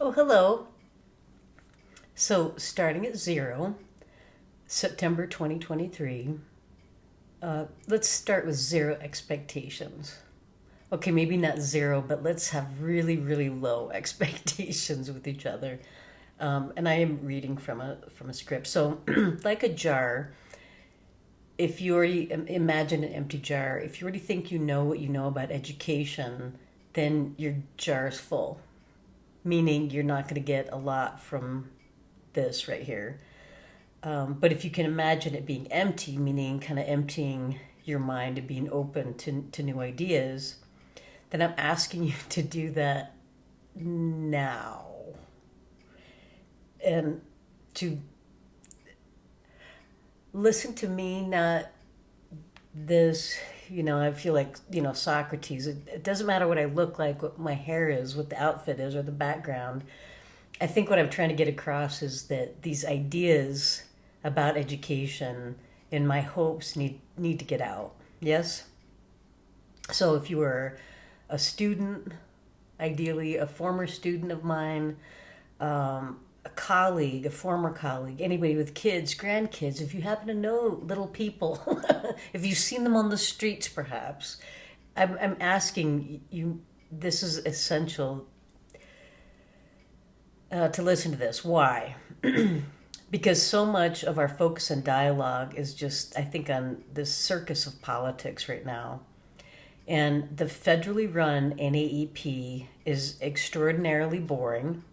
Oh, hello. So, starting at zero, September 2023, let's start with zero expectations. Okay, maybe not zero, but let's have really, really low expectations with each other. And I am reading from a script. So, like a jar, if you already imagine an empty jar, if you already think you know what you know about education, then your jar is full, meaning you're not going to get a lot from this right here. But if you can imagine it being empty, meaning kind of emptying your mind and being open to new ideas, then I'm asking you to do that now. And to listen to me, not this, I feel like, Socrates. It doesn't matter what I look like, what my hair is, what the outfit is, or the background. I think what I'm trying to get across is that these ideas about education in my hopes need to get out. Yes? So if you were a student, ideally a former student of mine, a colleague, a former colleague, anybody with kids, grandkids, if you happen to know little people, if you've seen them on the streets perhaps, I'm asking you, this is essential to listen to this. Why? Because so much of our focus and dialogue is just, I think, on this circus of politics right now. And the federally run NAEP is extraordinarily boring.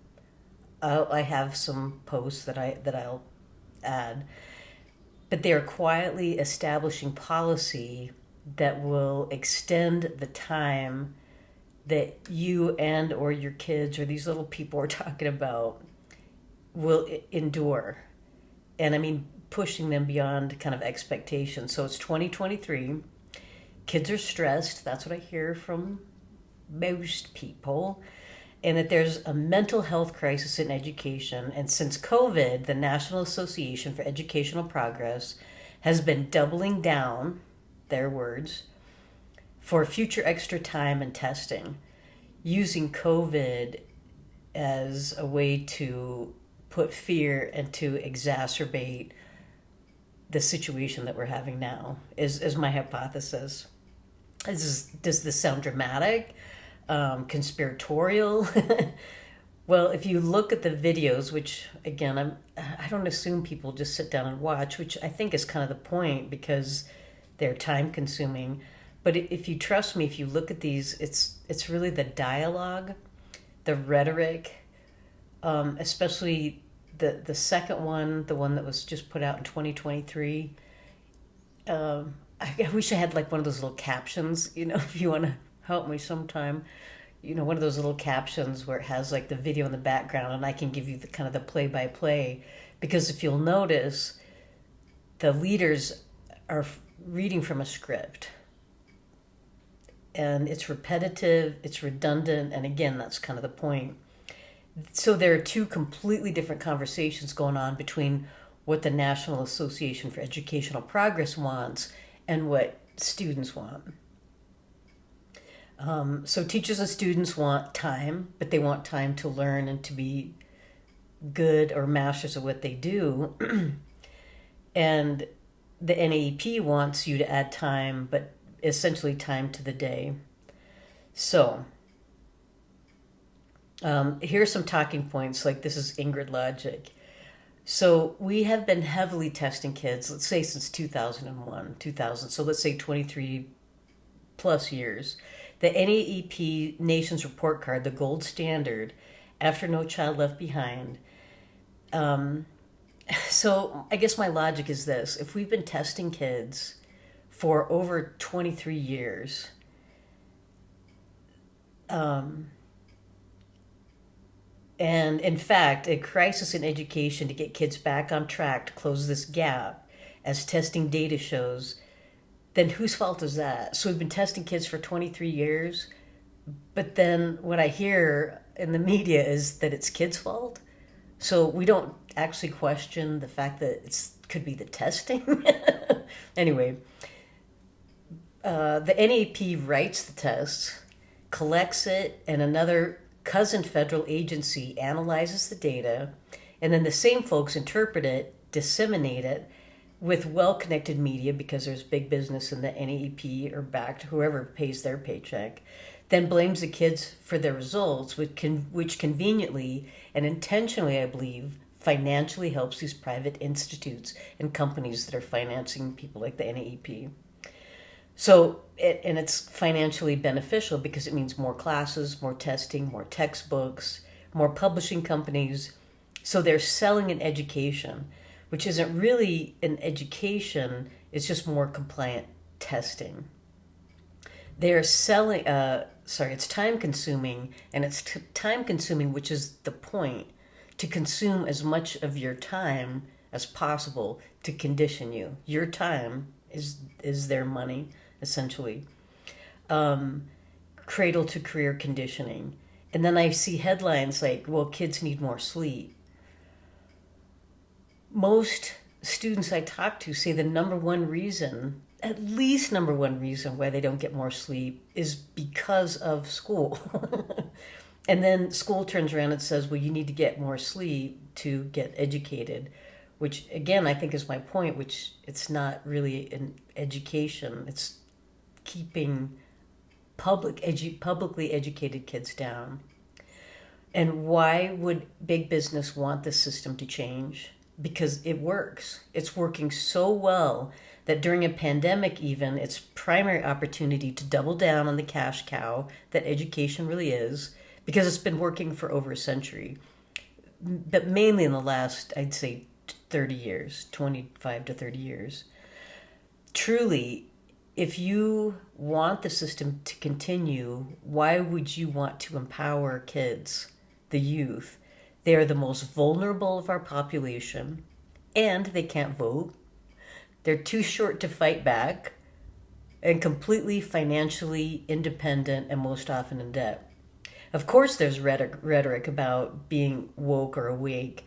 I have some posts that I'll add, but they are quietly establishing policy that will extend the time that you and or your kids or these little people we're talking about will endure. And I mean, pushing them beyond kind of expectations. So it's 2023. Kids are stressed. That's what I hear from most people. And that there's a mental health crisis in education. And since COVID, the National Association for Educational Progress has been doubling down, their words, for future extra time and testing, using COVID as a way to put fear and to exacerbate the situation that we're having now, is my hypothesis. Does this sound dramatic? Conspiratorial? Well, if you look at the videos, which again, I don't assume people just sit down and watch, which I think is kind of the point because they're time consuming. But if you trust me, if you look at these, it's really the dialogue, the rhetoric, especially the second one, the one that was just put out in 2023. I wish I had like one of those little captions, if you want to help me sometime, one of those little captions where it has like the video in the background and I can give you the kind of the play by play. Because if you'll notice, the leaders are reading from a script. And it's repetitive, it's redundant, and again, that's kind of the point. So there are two completely different conversations going on between what the National Association for Educational Progress wants and what students want. So teachers and students want time, but they want time to learn and to be good or masters of what they do. And the NAEP wants you to add time, but essentially time to the day. So here's some talking points, like this is Ingrid logic. So we have been heavily testing kids, let's say since 2000, so let's say 23 plus years. The NAEP Nations Report Card, the gold standard, after No Child Left Behind. So I guess my logic is this. If we've been testing kids for over 23 years, and in fact, a crisis in education to get kids back on track to close this gap, as testing data shows, then whose fault is that? So we've been testing kids for 23 years, but then what I hear in the media is that it's kids' fault. So we don't actually question the fact that it could be the testing. Anyway, the NAP writes the tests, collects it, and another cousin federal agency analyzes the data, and then the same folks interpret it, disseminate it with well-connected media, because there's big business in the NAEP or backed, whoever pays their paycheck, then blames the kids for their results, which conveniently and intentionally, I believe, financially helps these private institutes and companies that are financing people like the NAEP. So, and it's financially beneficial because it means more classes, more testing, more textbooks, more publishing companies. So they're selling an education, which isn't really an education, it's just more compliant testing. They're selling, it's time consuming, and it's time consuming, which is the point, to consume as much of your time as possible to condition you. Your time is their money, essentially. Cradle to career conditioning. And then I see headlines like, well, kids need more sleep. Most students I talk to say the number one reason, at least number one reason why they don't get more sleep is because of school. And then school turns around and says, well, you need to get more sleep to get educated, which again, I think is my point, which it's not really an education. It's keeping publicly educated kids down. And why would big business want the system to change? Because it works. It's working so well that during a pandemic even, its primary opportunity to double down on the cash cow that education really is, because it's been working for over a century, but mainly in the last, I'd say, 30 years, 25 to 30 years. Truly, if you want the system to continue, why would you want to empower kids, the youth? They are the most vulnerable of our population, and they can't vote. They're too short to fight back, and completely financially independent and most often in debt. Of course, there's rhetoric about being woke or awake,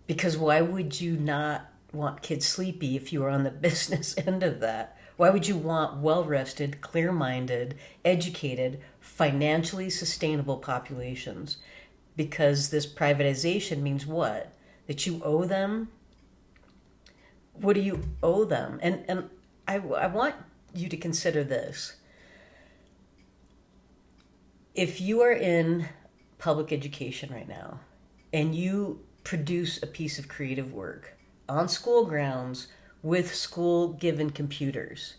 because why would you not want kids sleepy if you were on the business end of that? Why would you want well-rested, clear-minded, educated, financially sustainable populations? Because this privatization means what? That you owe them? What do you owe them? And I want you to consider this. If you are in public education right now and you produce a piece of creative work on school grounds with school-given computers,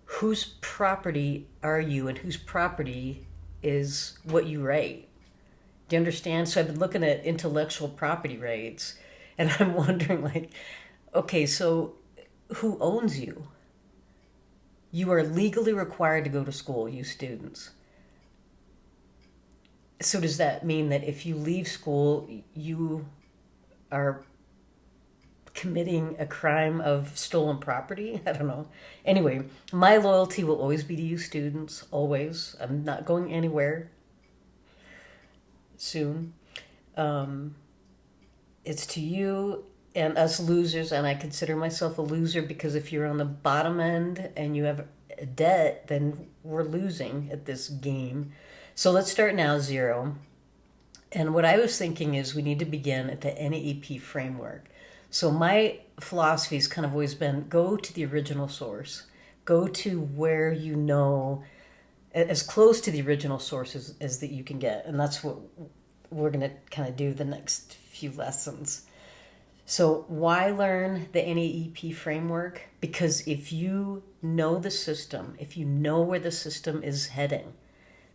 whose property are you and whose property is what you write? Do you understand? So I've been looking at intellectual property rights, and I'm wondering, like, okay, so who owns you? You are legally required to go to school, you students. So does that mean that if you leave school, you are committing a crime of stolen property? I don't know. Anyway, my loyalty will always be to you students, always. I'm not going anywhere soon. It's to you and us losers, and I consider myself a loser because if you're on the bottom end and you have a debt, then we're losing at this game. So let's start now, zero. And what I was thinking is we need to begin at the NAEP framework. So my philosophy has kind of always been go to the original source. Go to where you know, as close to the original source as that you can get. And that's what we're going to kind of do the next few lessons. So why learn the NAEP framework? Because if you know the system, if you know where the system is heading,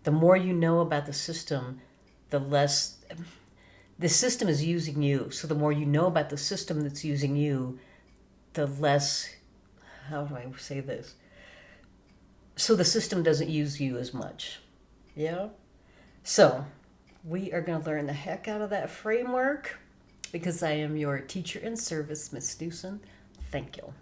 the more you know about the system, the less the system is using you. So the more you know about the system that's using you, the less, how do I say this? So the system doesn't use you as much. Yeah? So we are going to learn the heck out of that framework because I am your teacher in service, Miss Newsom. Thank you.